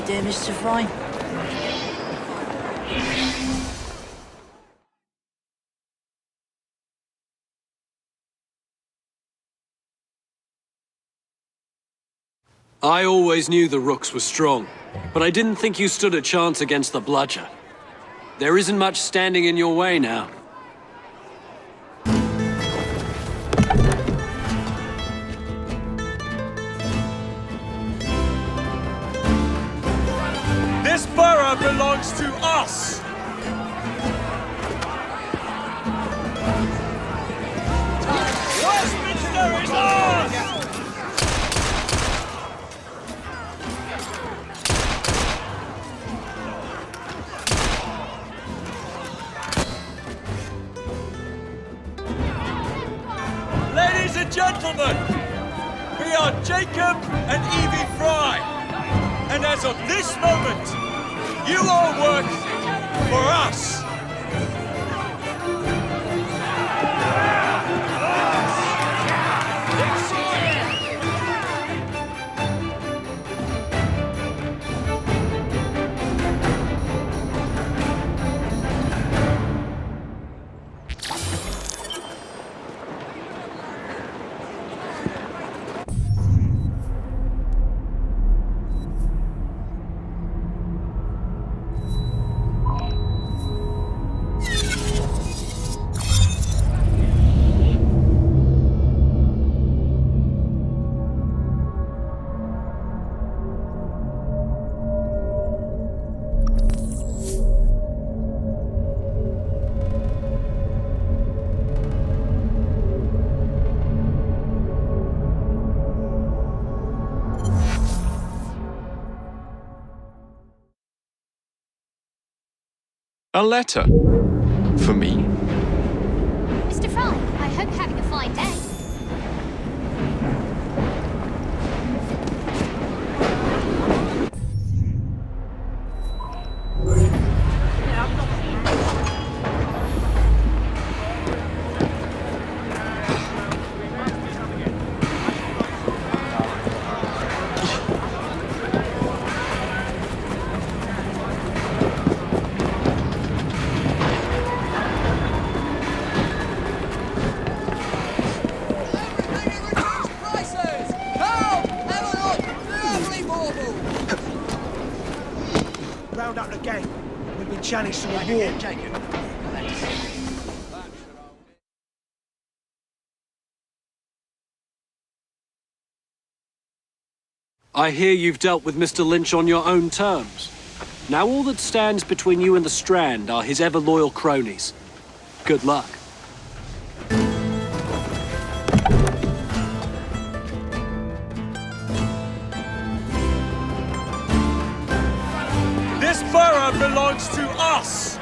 dear Mr. Frye. I always knew the Rooks were strong, but I didn't think you stood a chance against the Bludger. There isn't much standing in your way now. This borough belongs to us! Westminster is ours! Ladies and gentlemen, we are Jacob and Evie Frye, and as of this moment, you all work for us. A letter? For me? Mr. Frye, I hope you're having a fine day. Round up the gang. We've been challenged to a war. I hear you've dealt with Mr. Lynch on your own terms. Now all that stands between you and the Strand are his ever-loyal cronies. Good luck. This borough belongs to us!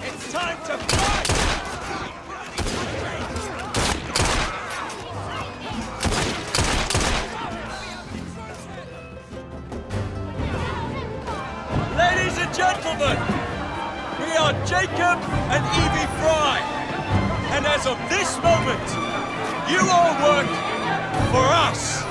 It's time to fight! Ladies and gentlemen, we are Jacob and Evie Frye, and as of this moment, you all work for us.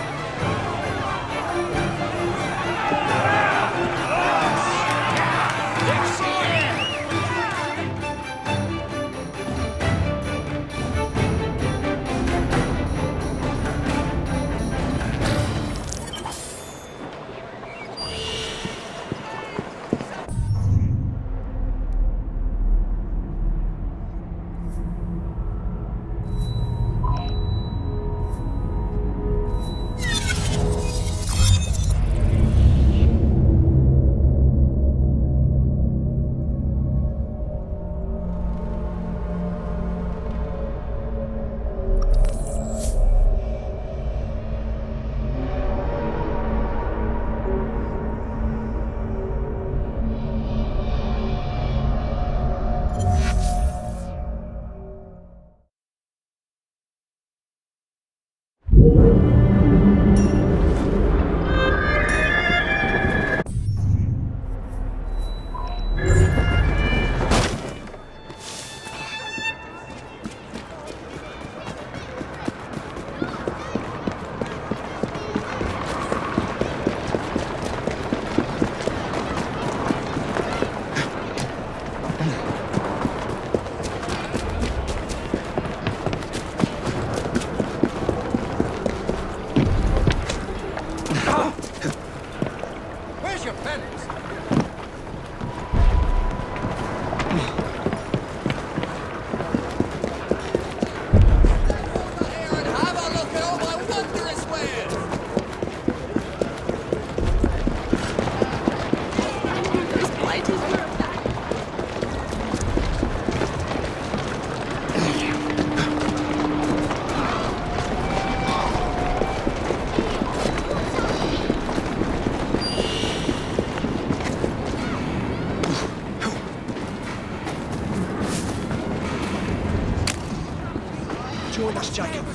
Join us, Jacob.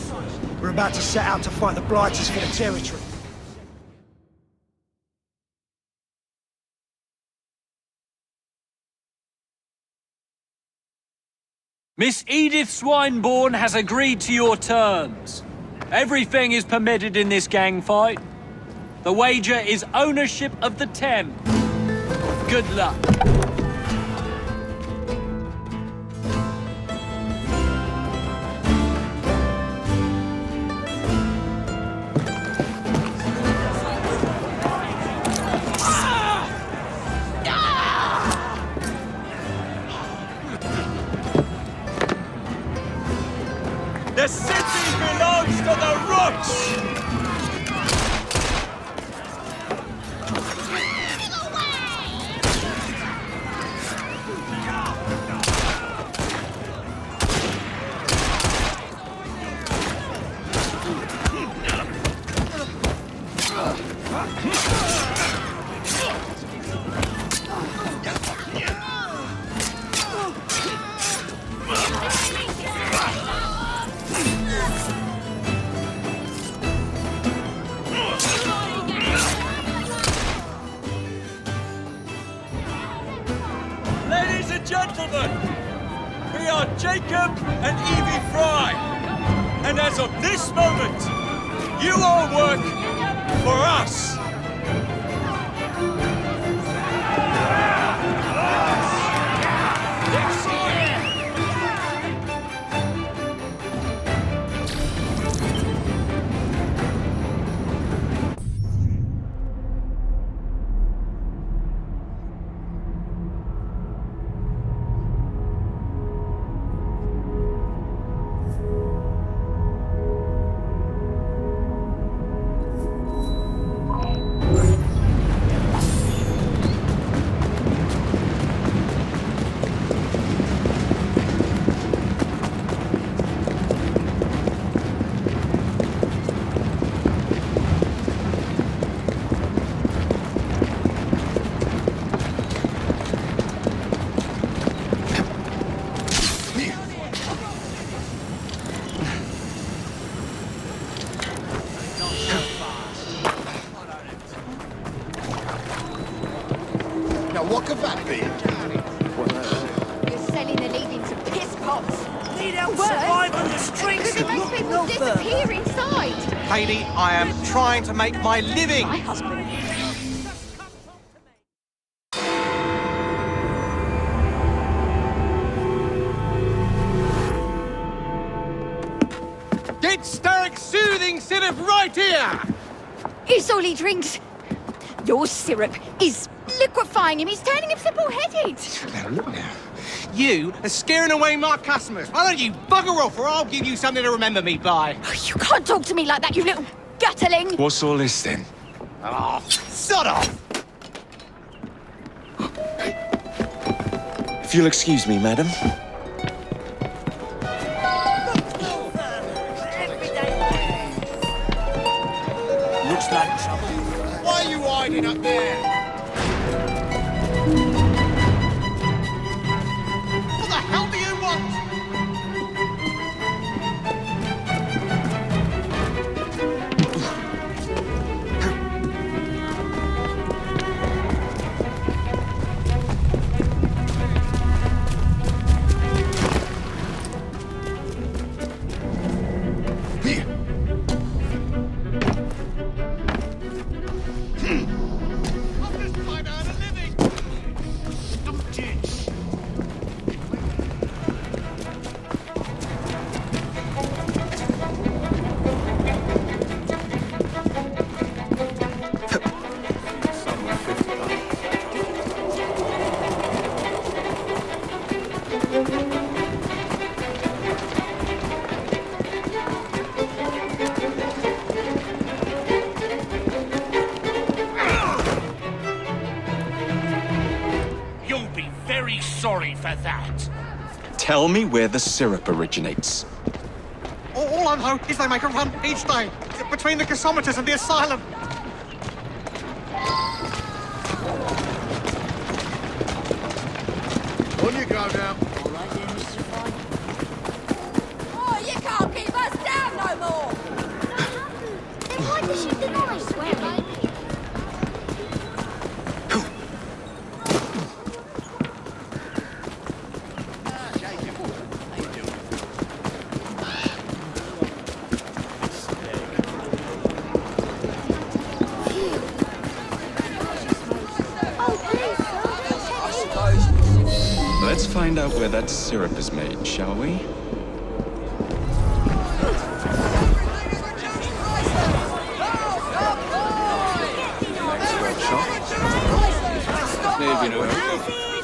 We're about to set out to fight the Blighters for the territory. Miss Edith Swineborn has agreed to your terms. Everything is permitted in this gang fight. The wager is ownership of the Thames. Good luck. The city belongs to the Rooks! Ladies and gentlemen, we are Jacob and Evie Frye. And as of this moment, you all work for us. Now, what could that be? You're selling the leavings of piss pots. Need help survive on the streets. Could most people disappear inside? Lady, I am trying to make my living. My husband. Get Starrick soothing syrup right here! It's all he drinks. Your syrup is liquefying him. He's turning him simple-headed. Now, look now. You are scaring away my customers. Why don't you bugger off or I'll give you something to remember me by. Oh, you can't talk to me like that, you little gutterling. What's all this then? Oh, sod off! If you'll excuse me, madam. Looks like trouble. Why are you hiding up there? What the hell do you want? Here. I'm just trying to earn a living. You'll be very sorry for that. Tell me where the syrup originates. All I know is they make a run each day between the gasometers and the asylum. On you go now. Oh, you can't keep find out where that syrup is made, shall we?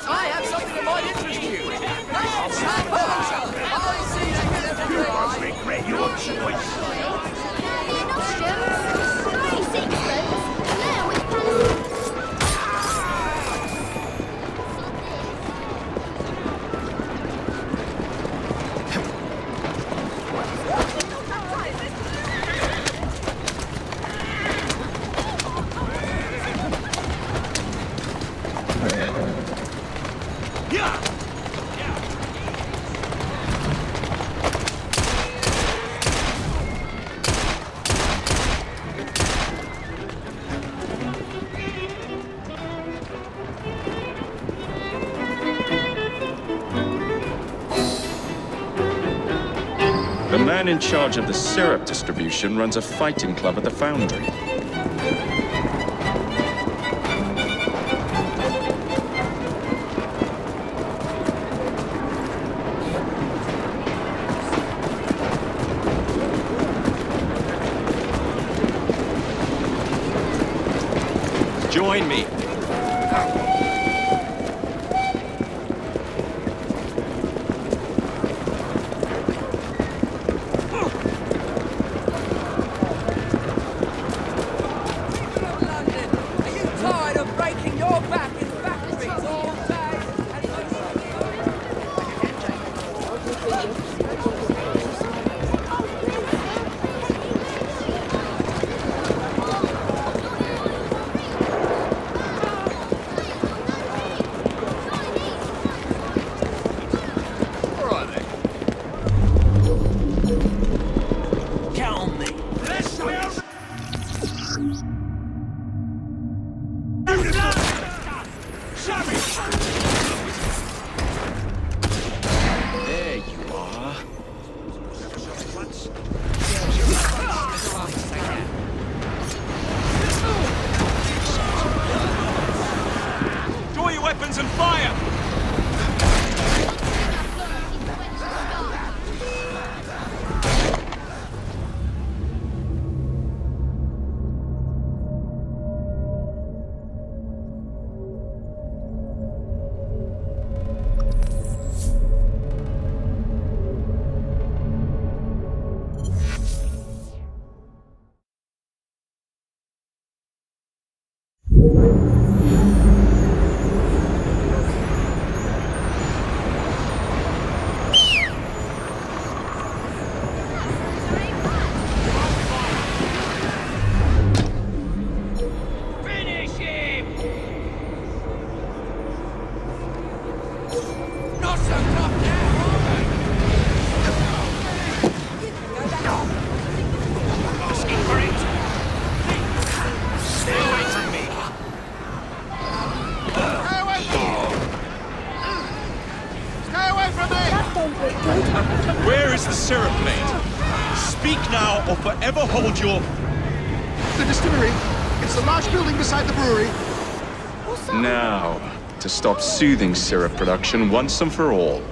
I have something that might interest you. You won't regret your choice. The man in charge of the syrup distribution runs a fighting club at the foundry. Join me. There you are. Draw your weapons and fire! Where is the syrup made? Speak now or forever hold your... The distillery. It's the large building beside the brewery. Now, to stop soothing syrup production once and for all.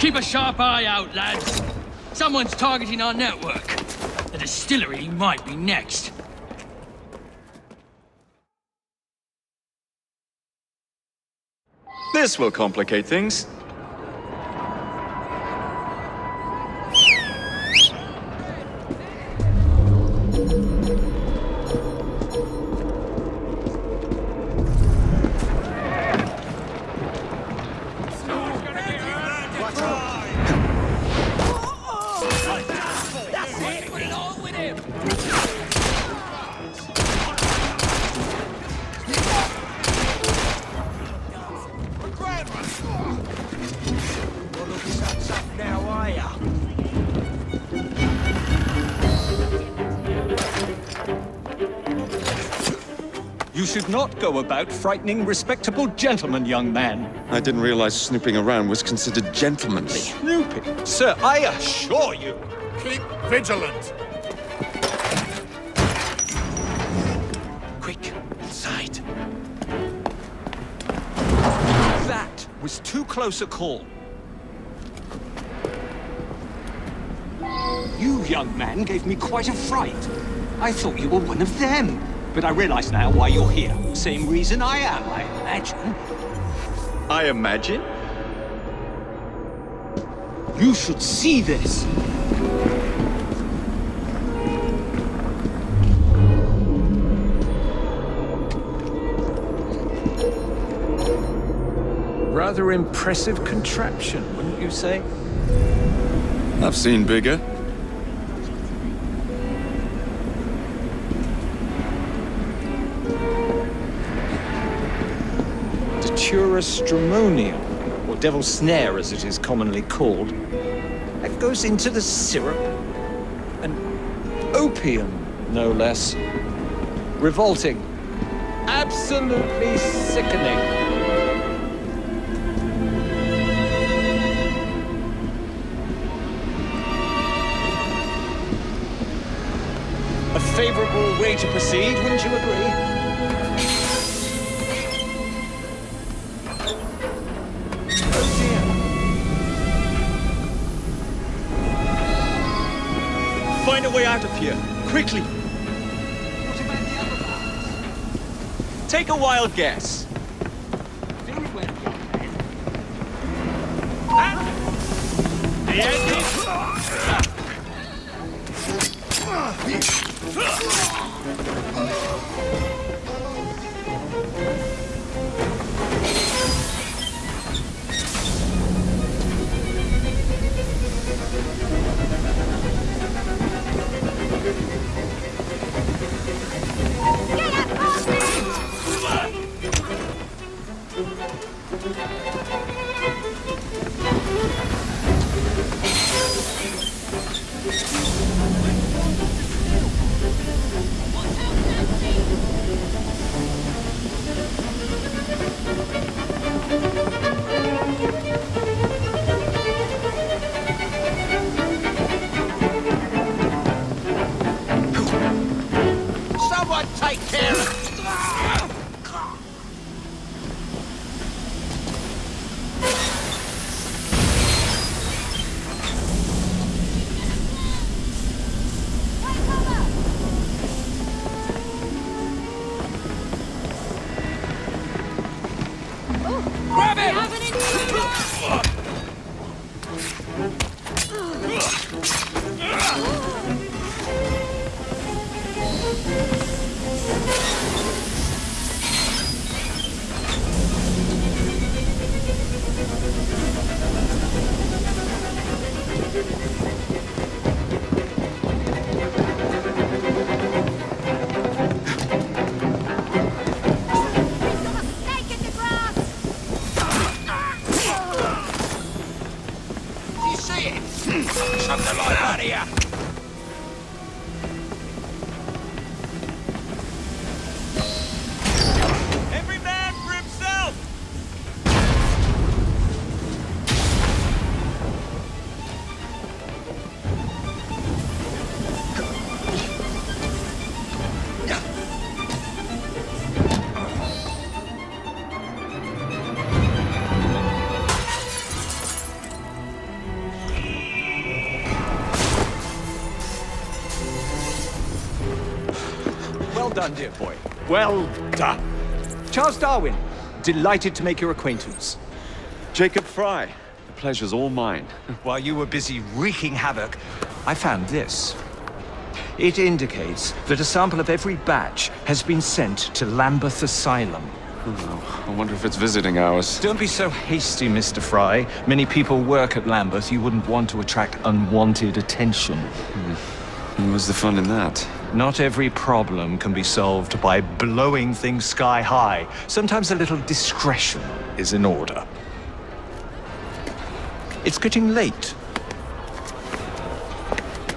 Keep a sharp eye out, lads. Someone's targeting our network. The distillery might be next. This will complicate things. You should not go about frightening respectable gentlemen, young man. I didn't realize snooping around was considered gentlemanly. Snooping? Sir, I assure you. Keep vigilant. Quick, inside. That was too close a call. You, young man, gave me quite a fright. I thought you were one of them. But I realize now why you're here. Same reason I am, I imagine. I imagine? You should see this. Rather impressive contraption, wouldn't you say? I've seen bigger. Stramonium, or devil's snare as it is commonly called, that goes into the syrup. And opium, no less. Revolting. Absolutely sickening. A favorable way to proceed, wouldn't you agree? Find a way out of here, quickly. What about the other valves? Take a wild guess. Very well, young man. The end is... Someone take care of it. Grab him! Chuck the light out of here! done, dear boy. Well done. Charles Darwin, delighted to make your acquaintance. Jacob Frye, the pleasure's all mine. While you were busy wreaking havoc, I found this. It indicates that a sample of every batch has been sent to Lambeth Asylum. Oh, I wonder if it's visiting hours. Don't be so hasty, Mr. Frye. Many people work at Lambeth. You wouldn't want to attract unwanted attention. And what's the fun in that? Not every problem can be solved by blowing things sky high. Sometimes a little discretion is in order. It's getting late.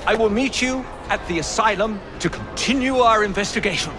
I will meet you at the asylum to continue our investigation.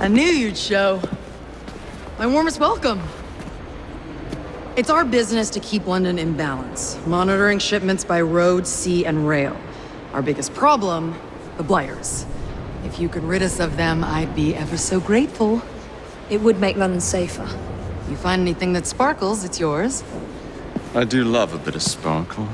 I knew you'd show. My warmest welcome. It's our business to keep London in balance, monitoring shipments by road, sea, and rail. Our biggest problem, the blighters. If you could rid us of them, I'd be ever so grateful. It would make London safer. You find anything that sparkles, it's yours. I do love a bit of sparkle.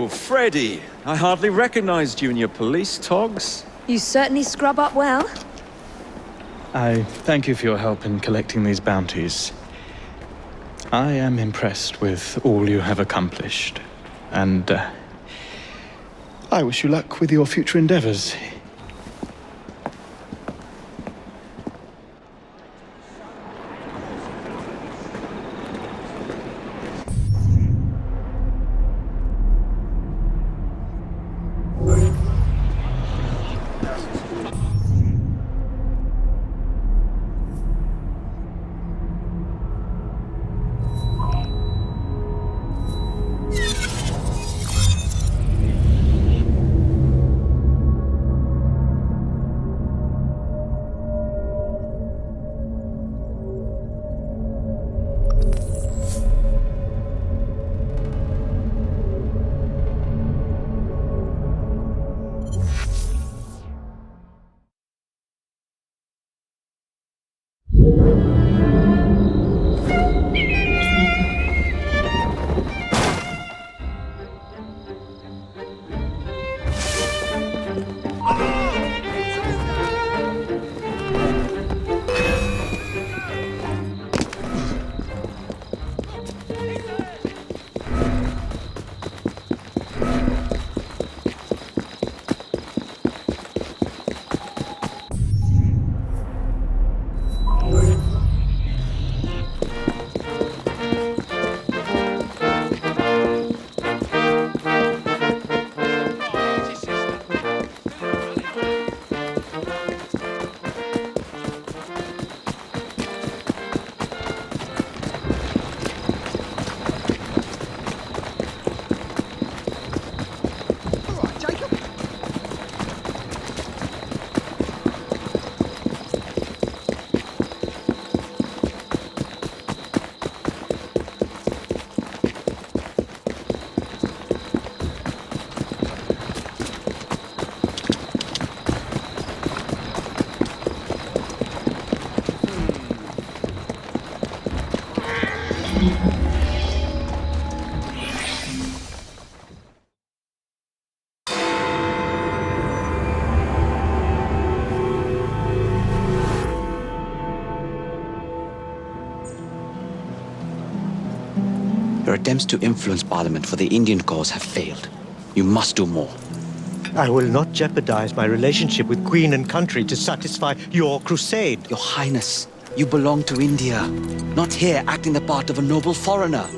Freddy. I hardly recognized you in your police togs. You certainly scrub up well. I thank you for your help in collecting these bounties. I am impressed with all you have accomplished, and I wish you luck with your future endeavors. Your attempts to influence Parliament for the Indian cause have failed. You must do more. I will not jeopardize my relationship with Queen and country to satisfy your crusade. Your Highness, you belong to India, not here acting the part of a noble foreigner.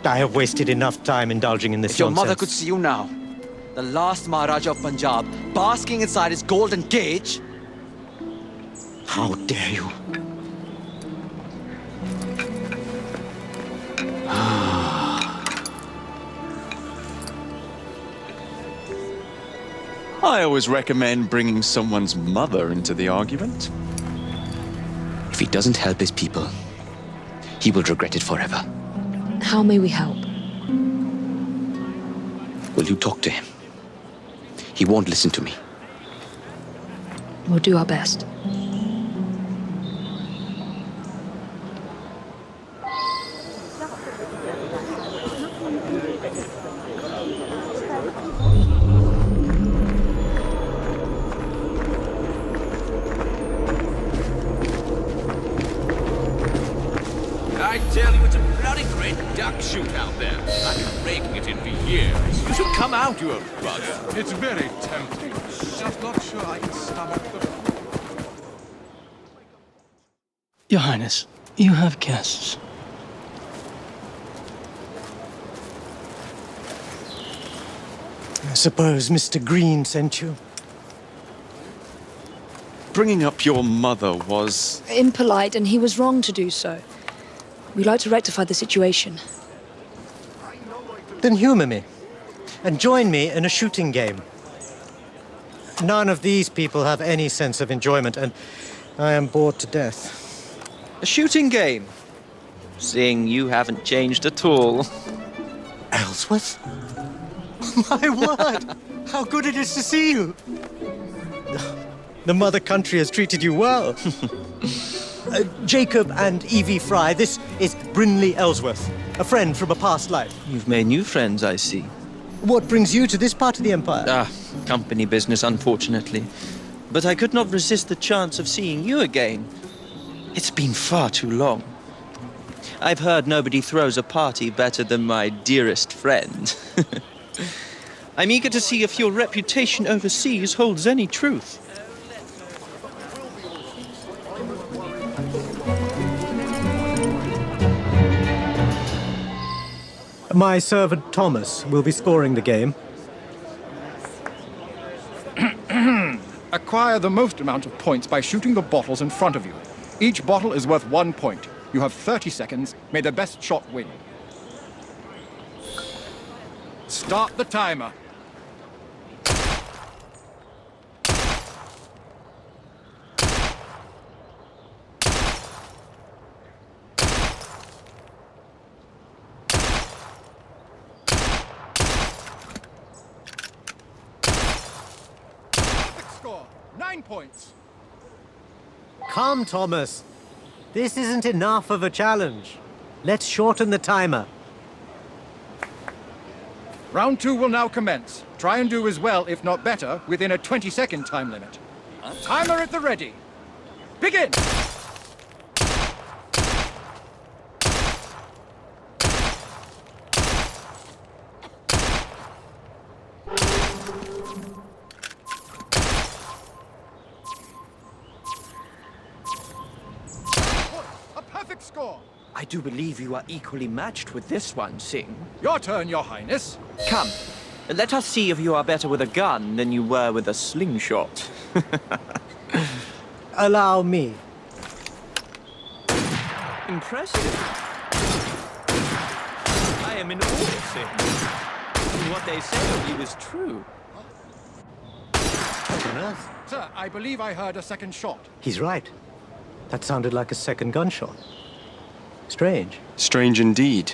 I have wasted enough time indulging in this If your nonsense. mother could see you now, the last Maharaja of Punjab, basking inside his golden cage. How dare you? I always recommend bringing someone's mother into the argument. If he doesn't help his people, he will regret it forever. How may we help? Will you talk to him? He won't listen to me. We'll do our best. I tell you, it's a bloody great duck shoot out there. I've been raking it in for years. You should come out, you old bugger. It's very tempting. Just not sure I can stomach the... Your Highness, you have guests. I suppose Mr. Green sent you. Bringing up your mother was... Impolite, and he was wrong to do so. We'd like to rectify the situation. Then humor me, and join me in a shooting game. None of these people have any sense of enjoyment, and I am bored to death. A shooting game? Seeing you haven't changed at all. Ellsworth? My word! How good it is to see you! The mother country has treated you well. Jacob and Evie Frye, this is Brinley Ellsworth, a friend from a past life. You've made new friends, I see. What brings you to this part of the Empire? Company business, unfortunately. But I could not resist the chance of seeing you again. It's been far too long. I've heard nobody throws a party better than my dearest friend. I'm eager to see if your reputation overseas holds any truth. My servant Thomas will be scoring the game. Acquire the most amount of points by shooting the bottles in front of you. Each bottle is worth 1 point. You have 30 seconds. May the best shot win. Start the timer. Perfect score. 9 points. Come, Thomas. This isn't enough of a challenge. Let's shorten the timer. Round 2 will now commence. Try and do as well, if not better, within a 20-second time limit. Timer at the ready. Begin! A perfect score! I do believe you are equally matched with this one, Singh. Your turn, Your Highness. Come, let us see if you are better with a gun than you were with a slingshot. Allow me. Impressive. I am in awe, Singh. What they say of you is true. What on earth? Sir, I believe I heard a second shot. He's right. That sounded like a second gunshot. Strange. Strange indeed.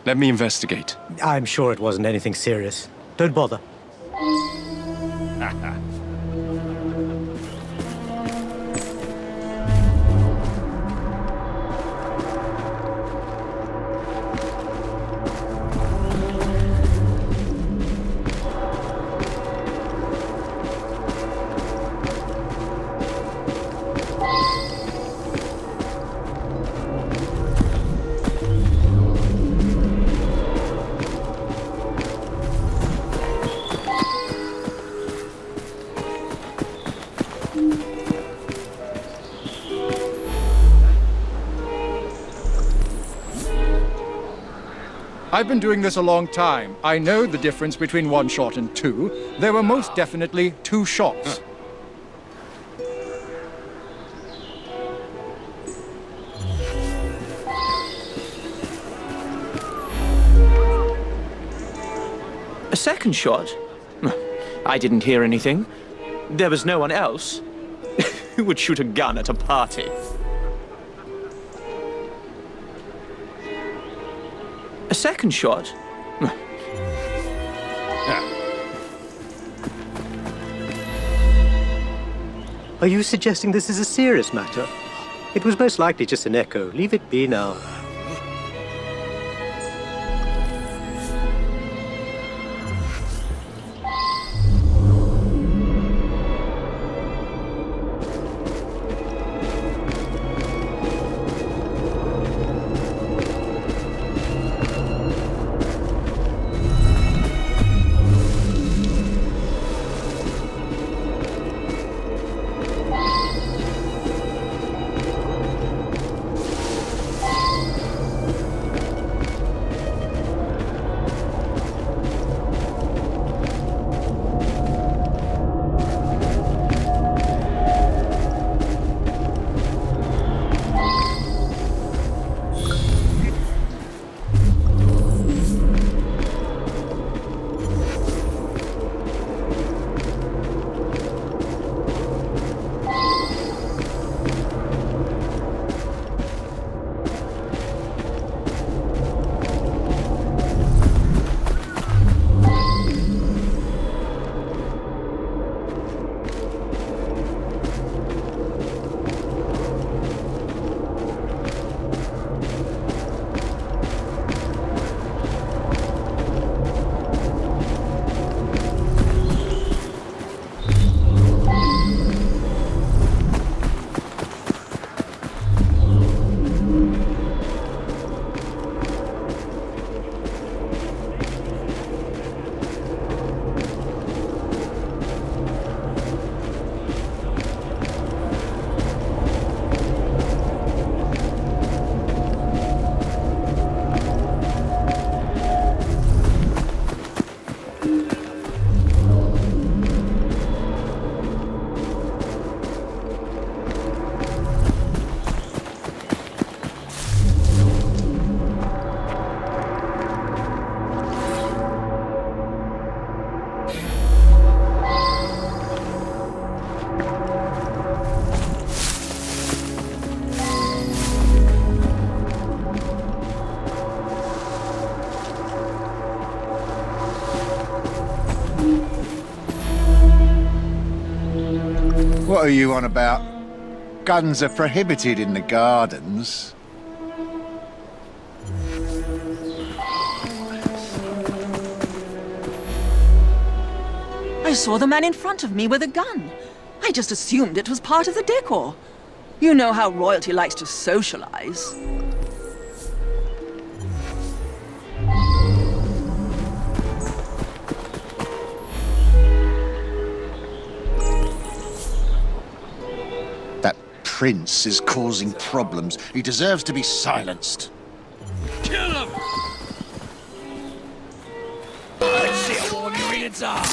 Let me investigate. I'm sure it wasn't anything serious. Don't bother. I've been doing this a long time. I know the difference between 1 shot and 2. There were most definitely 2 shots. A second shot? I didn't hear anything. There was no one else. Who would shoot a gun at a party? A second shot? Are you suggesting this is a serious matter? It was most likely just an echo. Leave it be now. What are you on about? Guns are prohibited in the gardens. I saw the man in front of me with a gun. I just assumed it was part of the decor. You know how royalty likes to socialize. That prince is causing problems. He deserves to be silenced. Kill him! Let's see how warm your innards are.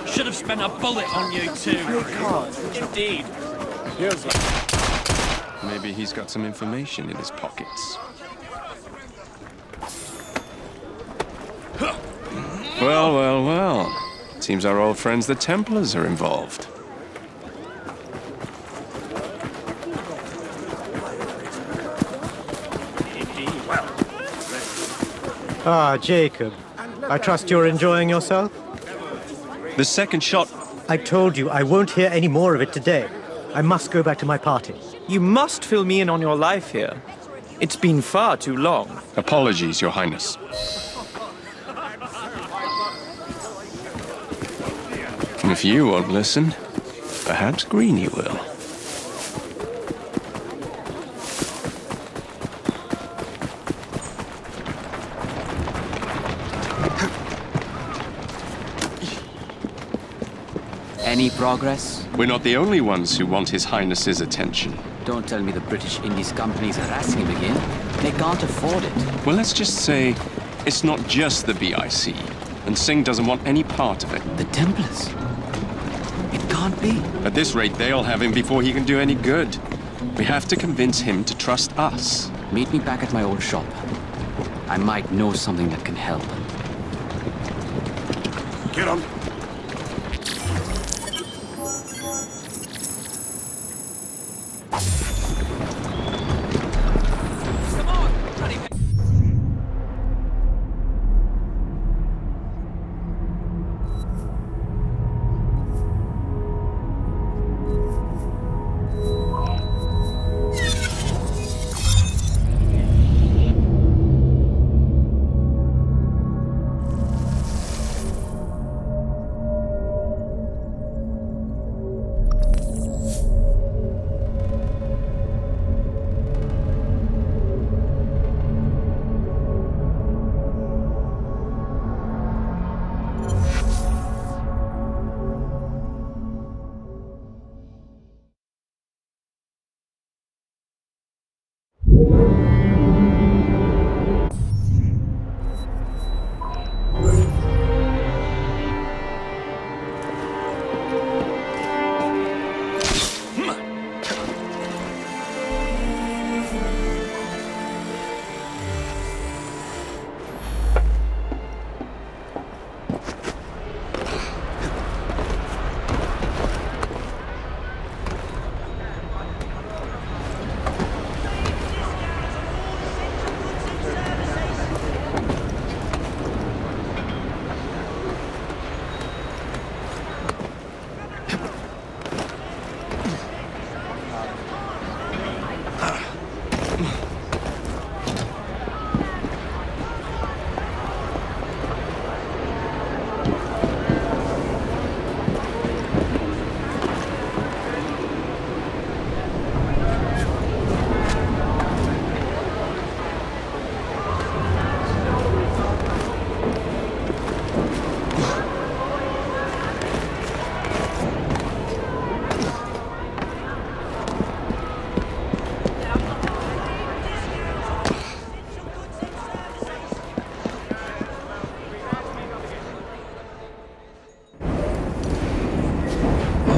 Should have spent a bullet on you two. Indeed. Here's maybe he's got some information in his pockets. Well, well, well. Seems our old friends the Templars are involved. Ah, Jacob. I trust you're enjoying yourself? The second shot... I told you I won't hear any more of it today. I must go back to my party. You must fill me in on your life here. It's been far too long. Apologies, Your Highness. If you won't listen, perhaps Greenie will. Any progress? We're not the only ones who want His Highness's attention. Don't tell me the British Indies companies are harassing him again. They can't afford it. Well, let's just say it's not just the BIC, and Singh doesn't want any part of it. The Templars? It can't be. At this rate, they'll have him before he can do any good. We have to convince him to trust us. Meet me back at my old shop. I might know something that can help. Get on.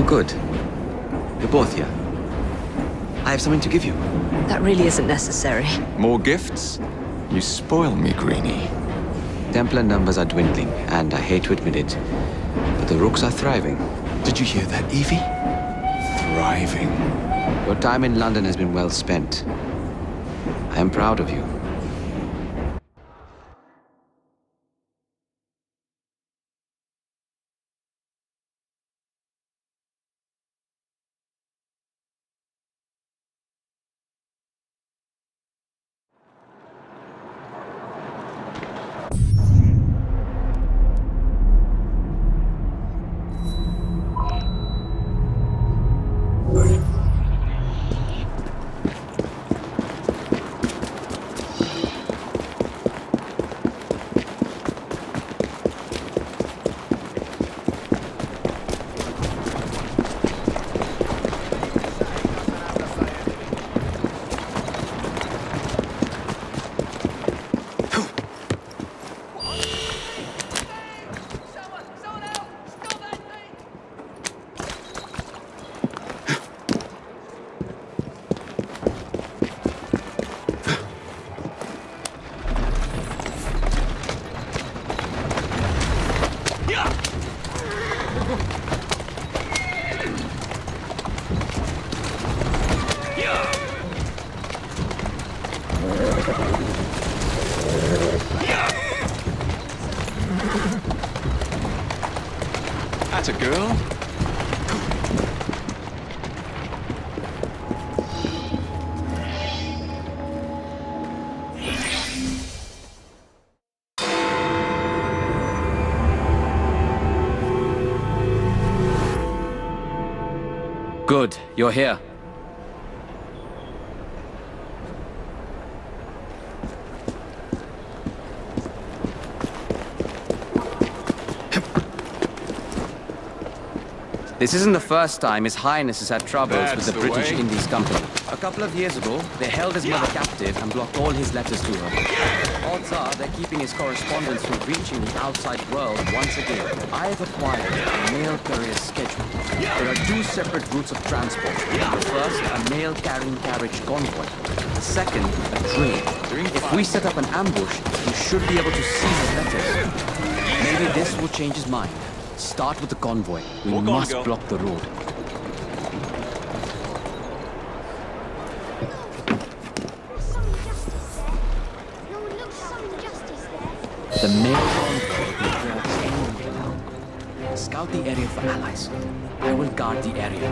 Good. You're both here. I have something to give you. That really isn't necessary. More gifts? You spoil me, Greenie. Templar numbers are dwindling, and I hate to admit it, but the Rooks are thriving. Did you hear that, Evie? Thriving. Your time in London has been well spent. I am proud of you. That's a girl. Good, you're here. This isn't the first time His Highness has had troubles with the British Indies Company. A couple of years ago, they held his mother captive and blocked all his letters to her. Odds are they're keeping his correspondence from reaching the outside world once again. I have acquired a mail carrier schedule. There are two separate routes of transport. The first, a mail carrying carriage convoy. The second, a train. If we set up an ambush, we should be able to seize his letters. Maybe this will change his mind. Start with the convoy. We must block the road. The mail convoy will walk anywhere now. Scout the area for allies. I will guard the area.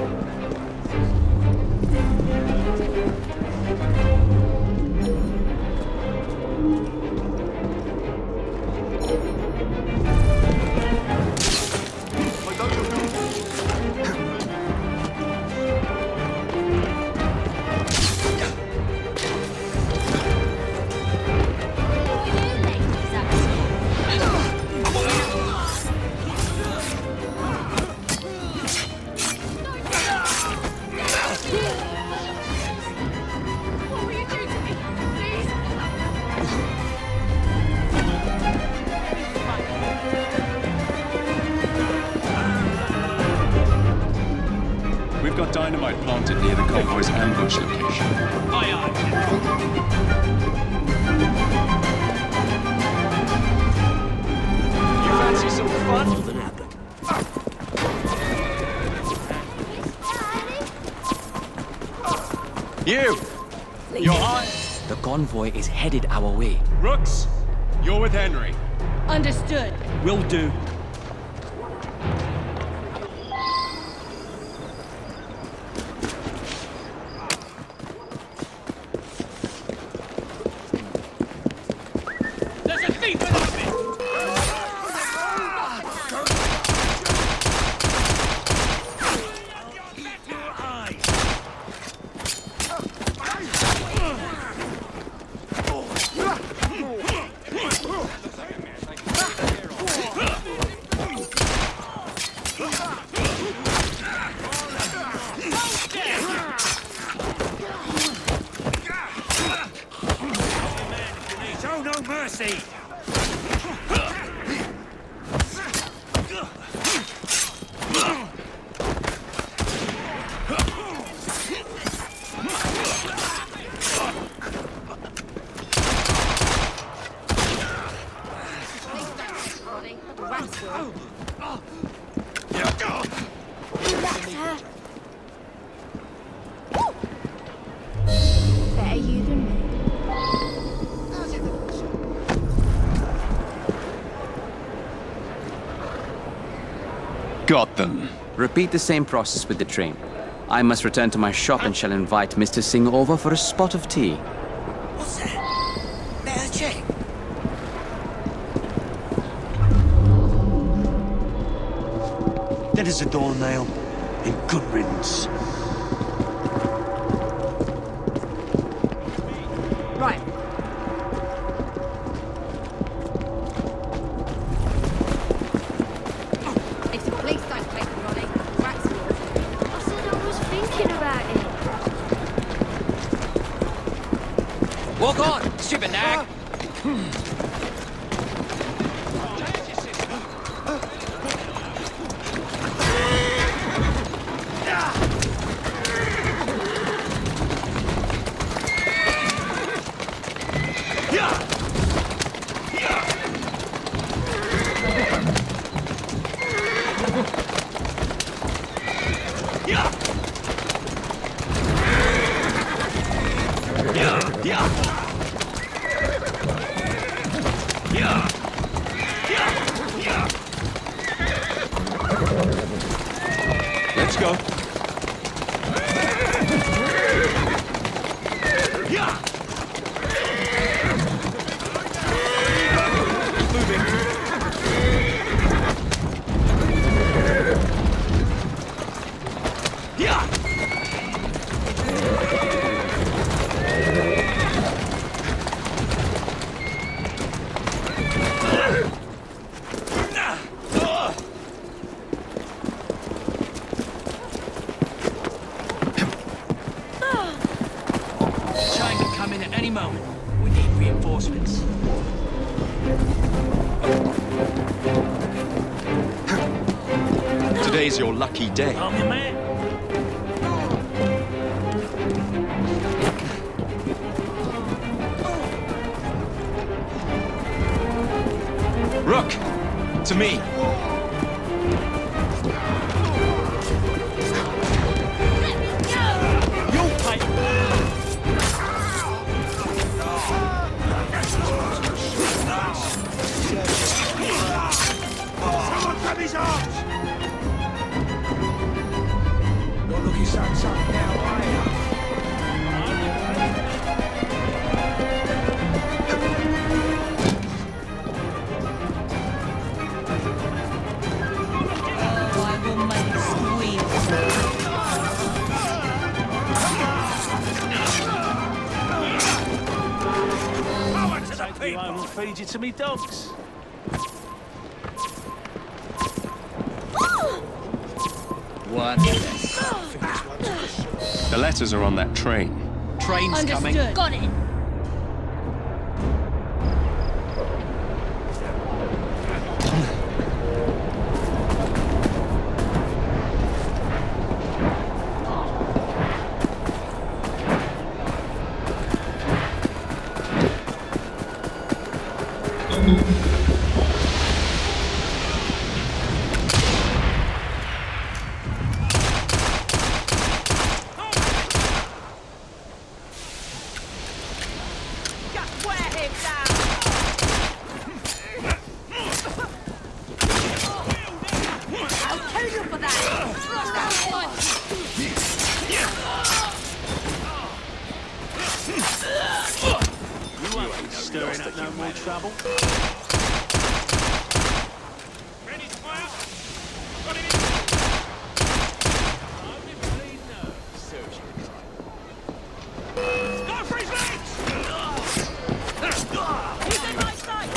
We've got dynamite planted near the convoy's ambush location. Aye, aye. You fancy some fun? You're on. The convoy is headed our way. Rooks, you're with Henry. Understood. Will do. There's a thief in the pit. Show no mercy! Better you than me. Got them. Repeat the same process with the train. I must return to my shop and shall invite Mr. Singh over for a spot of tea. What's that? Better check. That is a doornail. And good riddance. Right. If the police don't take the Ronnie, that's yours. I said I was thinking about it. Walk on, stupid nag! Let's go. China can come in at any moment. We need reinforcements. Today's your lucky day. I'm your man. Rook, to me. You'll pay. Someone grab his arms! Not looking so tough now, are you? I will make Power to the people! I will feed you to me dogs. One less. The letters are on that train. Train's coming. Understood. Got it. Stirring up no more trouble. Ready to fire? Got it in. Go for his legs! He's in my sight!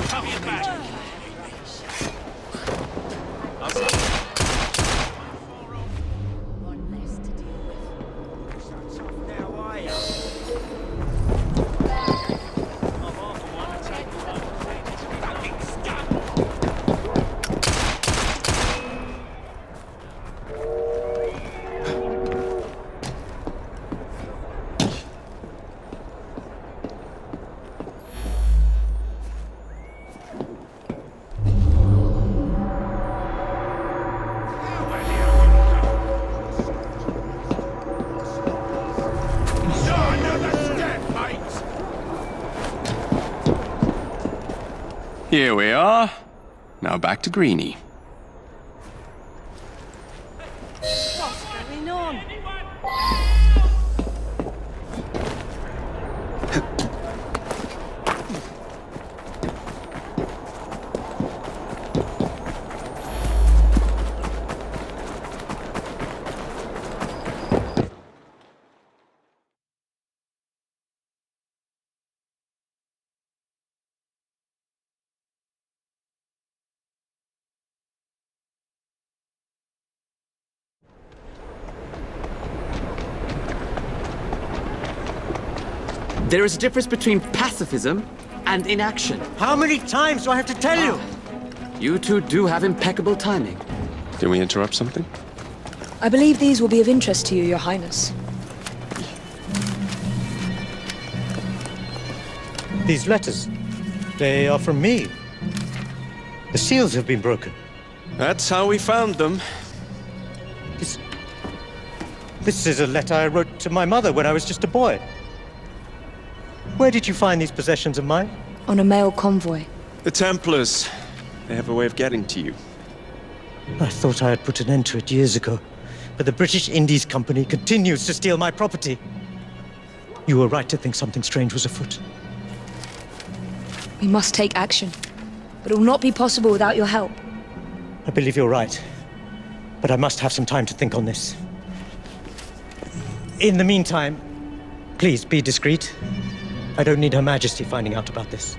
Cover your back. One less to Here we are. Now back to Greenie. What's going on? There is a difference between pacifism and inaction. How many times do I have to tell you? You two do have impeccable timing. Did we interrupt something? I believe these will be of interest to you, Your Highness. These letters, they are from me. The seals have been broken. That's how we found them. This is a letter I wrote to my mother when I was just a boy. Where did you find these possessions of mine? On a mail convoy. The Templars. They have a way of getting to you. I thought I had put an end to it years ago, but the British Indies Company continues to steal my property. You were right to think something strange was afoot. We must take action, but it will not be possible without your help. I believe you're right, but I must have some time to think on this. In the meantime, please be discreet. I don't need Her Majesty finding out about this.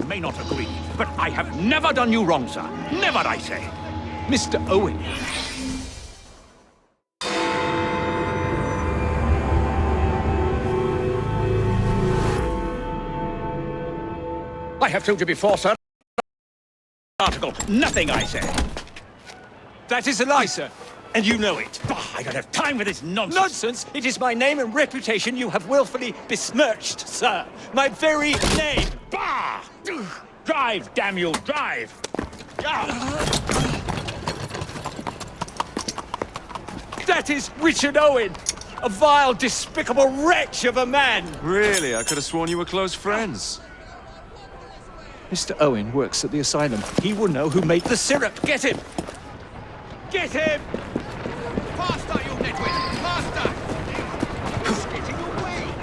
May not agree, but I have never done you wrong, sir. Never, I say. Mr. Owen. I have told you before, sir. Article. Nothing, I say. That is a lie, sir. And you know it. Bah, I don't have time for this nonsense. Nonsense? It is my name and reputation you have willfully besmirched, sir. My very name. Bah! Drive, damn you, drive! That is Richard Owen, a vile, despicable wretch of a man! Really? I could have sworn you were close friends. Mr. Owen works at the asylum. He will know who made the syrup. Get him! Get him! Faster, you nitwit! Faster! He's getting away!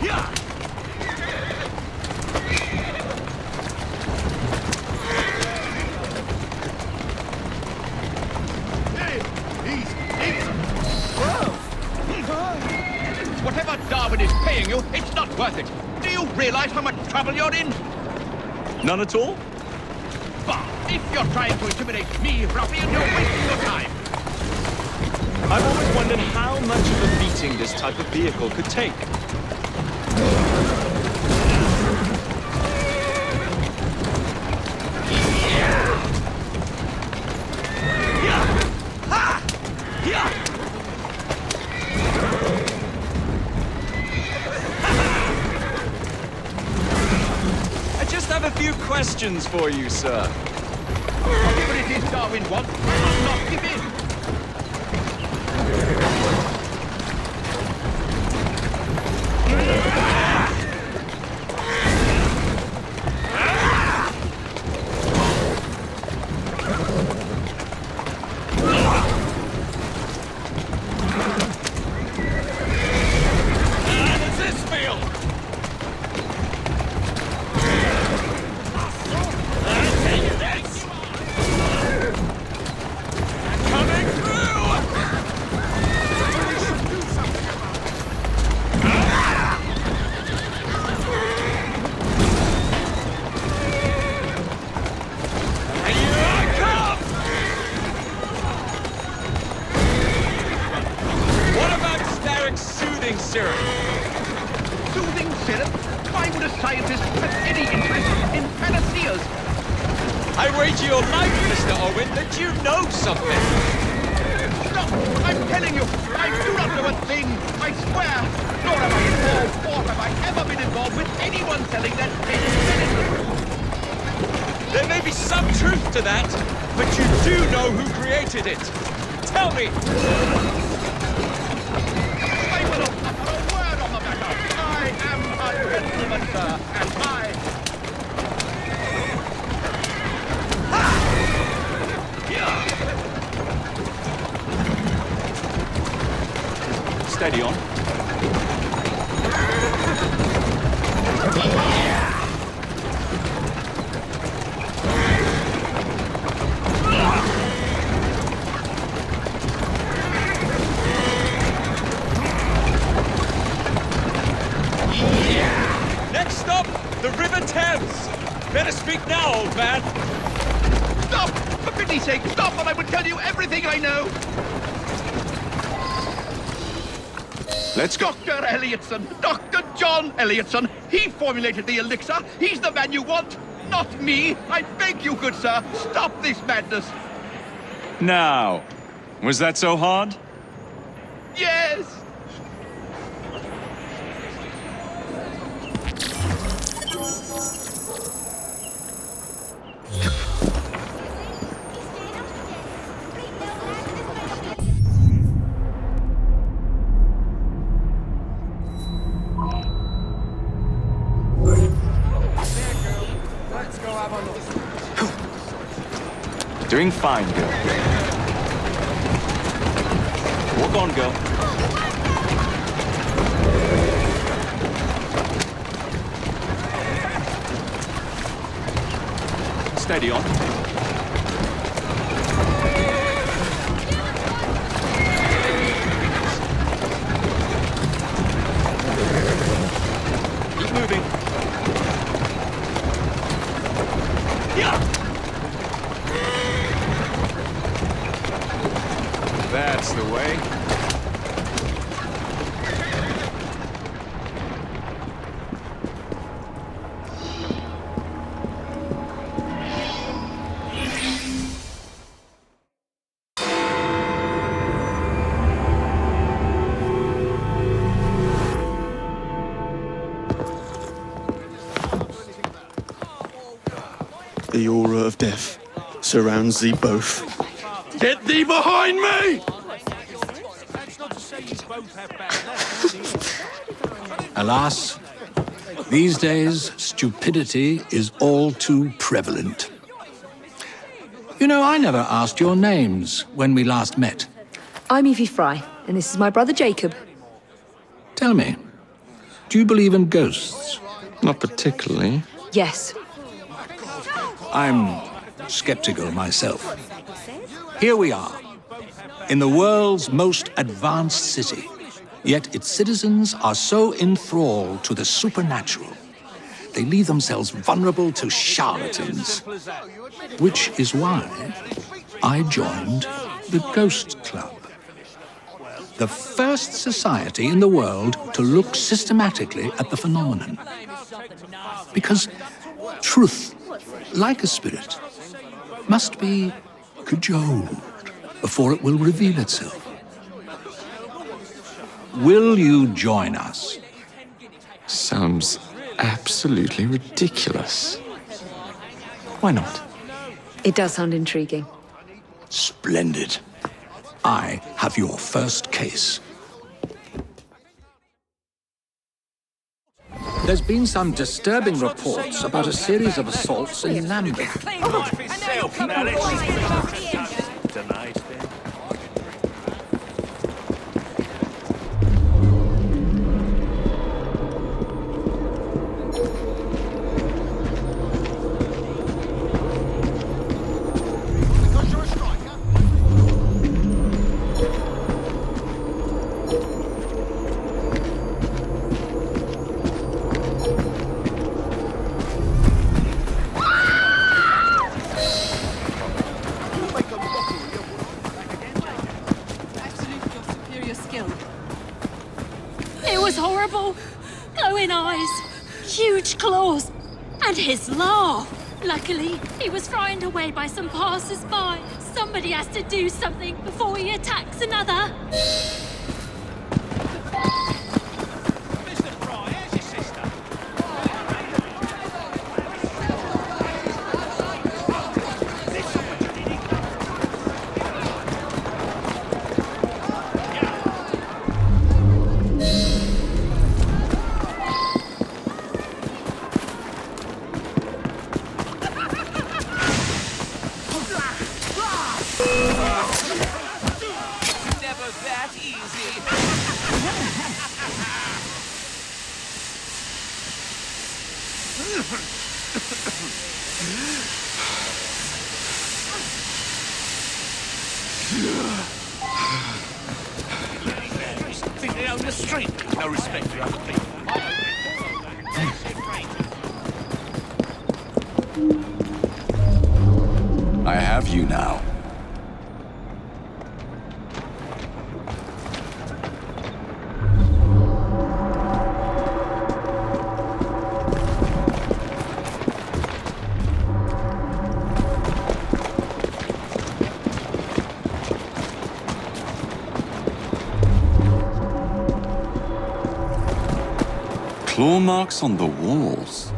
Yeah! Whatever Darwin is paying you, it's not worth it. Do you realize how much trouble you're in? None at all? Bah! If you're trying to intimidate me, ruffian, you're wasting your time. I've always wondered how much of a beating this type of vehicle could take. questions for you, sir. Whatever it is Darwin wants, I'll not give in. How does this feel? Take this! Coming through! And here I come! What about Starrick's soothing syrup? Soothing syrup? Why would a scientist have any interest in panaceas? I wager your life, Mr. Owen, that you know something. Stop! I'm telling you, I do not know a thing. I swear. Nor am I involved, or have I ever been involved with anyone selling that medicine. There may be some truth to that, but you do know who created it. Tell me. I will not utter a word on the matter. I am a gentleman, sir, and Steady on. next stop, the River Thames. Better speak now, old man. Stop! For pity's sake, stop, and I will tell you everything I know. Let's go. Dr. Elliotson, Dr. John Elliotson. He formulated the elixir. He's the man you want, not me. I beg you, good sir, stop this madness. Now, was that so hard? Yes. Doing fine, girl. Walk on, girl. Steady on. Keep moving. Yeah. That's the way. The aura of death surrounds thee both. Get thee behind me! Alas, these days, stupidity is all too prevalent. You know, I never asked your names when we last met. I'm Evie Frye, and this is my brother Jacob. Tell me, do you believe in ghosts? Not particularly. Yes. I'm skeptical myself. Here we are, in the world's most advanced city. Yet its citizens are so enthralled to the supernatural, they leave themselves vulnerable to charlatans. Which is why I joined the Ghost Club. The first society in the world to look systematically at the phenomenon. Because truth, like a spirit, must be cajoled before it will reveal itself. Will you join us? Sounds absolutely ridiculous. Why not? It does sound intriguing. Splendid. I have your first case. There's been some disturbing reports about a series of assaults in Lambeth. It was horrible. Glowing eyes, huge claws, and his laugh. Luckily, he was frightened away by some passers-by. Somebody has to do something before he attacks another. Think they own the street. No respect for other people. I have you now. Claw marks on the walls.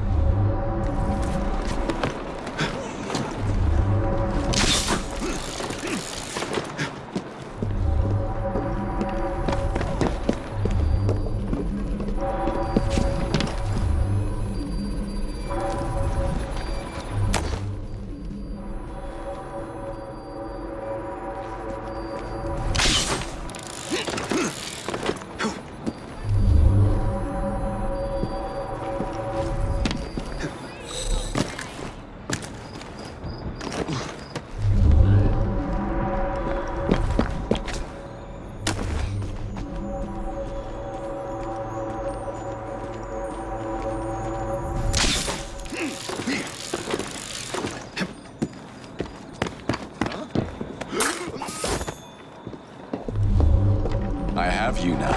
I have you now.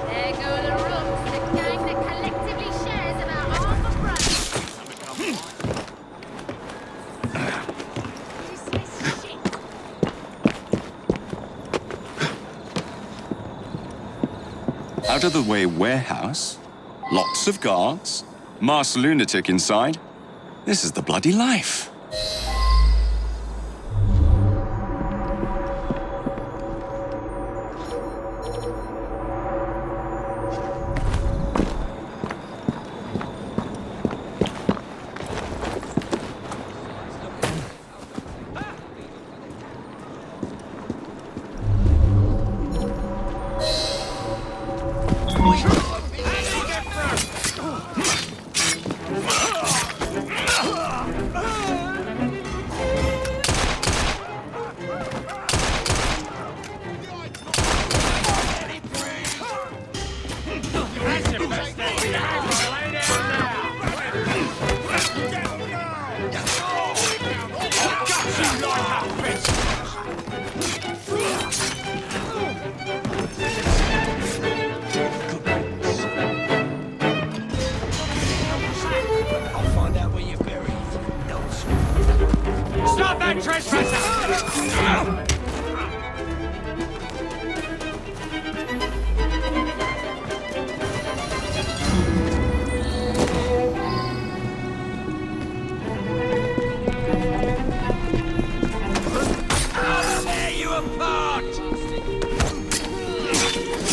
There go the rooks, the gang that collectively shares about half a brother. Out of the way warehouse, lots of guards, masked lunatic inside. This is the bloody life.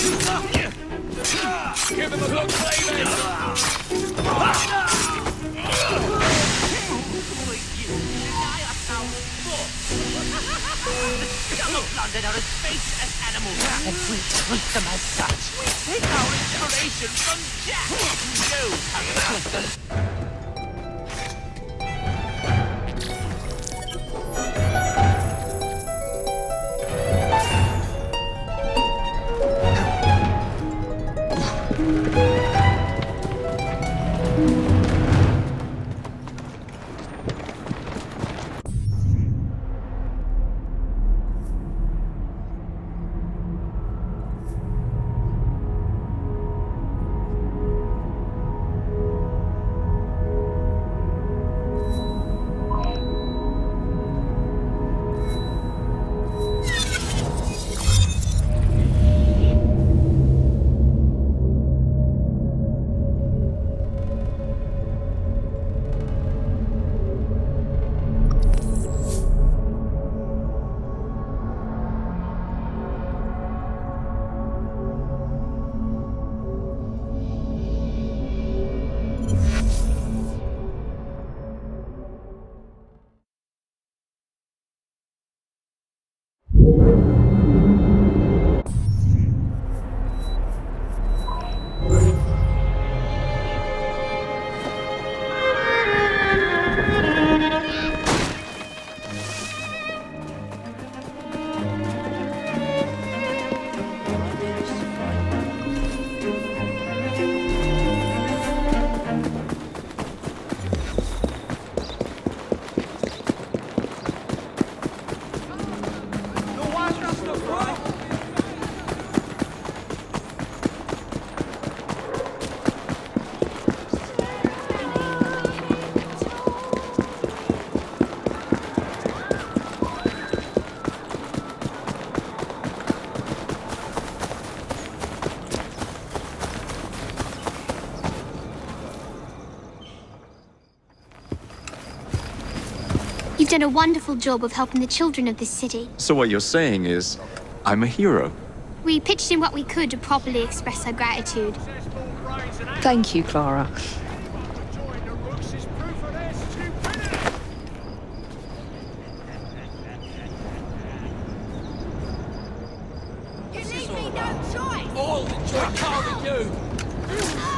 Give him a good flavor! The scum of London are as base as animals, and we treat them as such. We take our inspiration from Jack. No, You've done a wonderful job of helping the children of this city. So what you're saying is, I'm a hero. We pitched in what we could to properly express our gratitude. Thank you, Clara. You leave me no choice! All enjoy carving you!